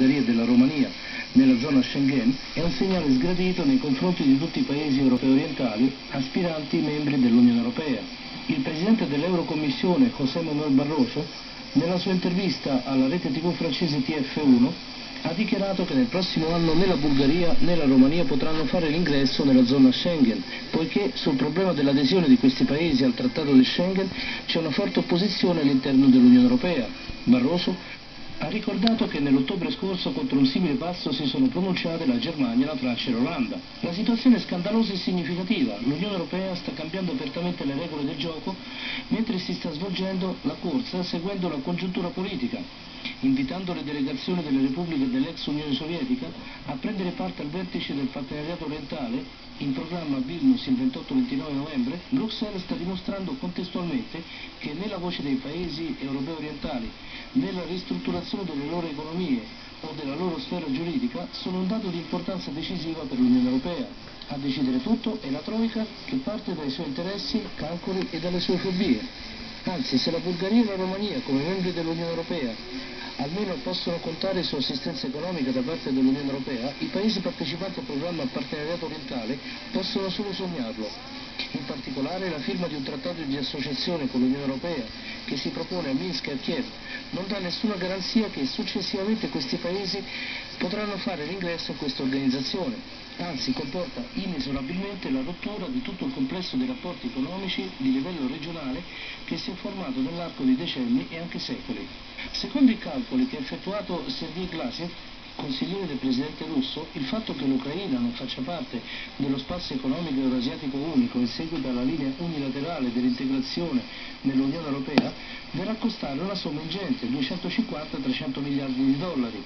Bulgaria e della Romania nella zona Schengen è un segnale sgradito nei confronti di tutti i paesi europei orientali aspiranti membri dell'Unione Europea. Il presidente dell'Eurocommissione, José Manuel Barroso, nella sua intervista alla rete TV francese TF1, ha dichiarato che nel prossimo anno né la Bulgaria né la Romania potranno fare l'ingresso nella zona Schengen, poiché sul problema dell'adesione di questi paesi al Trattato di Schengen c'è una forte opposizione all'interno dell'Unione Europea. Barroso ha ricordato che nell'ottobre scorso contro un simile passo si sono pronunciate la Germania, la Francia e l'Olanda. La situazione è scandalosa e significativa. L'Unione Europea sta cambiando apertamente le regole del gioco mentre si sta svolgendo la corsa seguendo la congiuntura politica, invitando le delegazioni delle repubbliche dell'ex Unione Sovietica a prendere parte al vertice del partenariato orientale in programma a Vilnius il 28-29 novembre. Bruxelles sta dimostrando contestualmente che né la voce dei paesi europei orientali né la ristrutturazione delle loro economie o della loro sfera giuridica sono un dato di importanza decisiva per l'Unione Europea. A decidere tutto è la Troika, che parte dai suoi interessi, calcoli e dalle sue fobie. Anzi, se la Bulgaria e la Romania, come membri dell'Unione Europea, almeno possono contare su assistenza economica da parte dell'Unione Europea, i paesi partecipanti al programma Partenariato Orientale possono solo sognarlo. In particolare la firma di un trattato di associazione con l'Unione Europea che si propone a Minsk e a Kiev non dà nessuna garanzia che successivamente questi paesi potranno fare l'ingresso in questa organizzazione, anzi comporta inesorabilmente la rottura di tutto il complesso dei rapporti economici di livello regionale che si è formato nell'arco di decenni e anche secoli. Secondo i calcoli che ha effettuato Sergei Glasiev, consigliere del presidente russo, il fatto che l'Ucraina non faccia parte dello spazio economico eurasiatico unico in seguito alla linea unilaterale dell'integrazione nell'Unione Europea verrà a costare una somma ingente, 250-300 miliardi di dollari.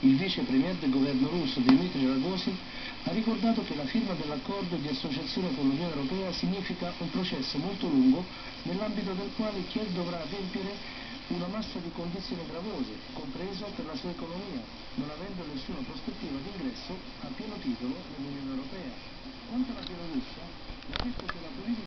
Il vice premier del governo russo, Dmitry Rogozin, ha ricordato che la firma dell'accordo di associazione con l'Unione Europea significa un processo molto lungo nell'ambito del quale Kiev dovrà adempiere una massa di condizioni gravose, compreso per la sua economia, non avendo nessuna prospettiva di ingresso a pieno titolo nell'Unione Europea. Quanto alla Bielorussia,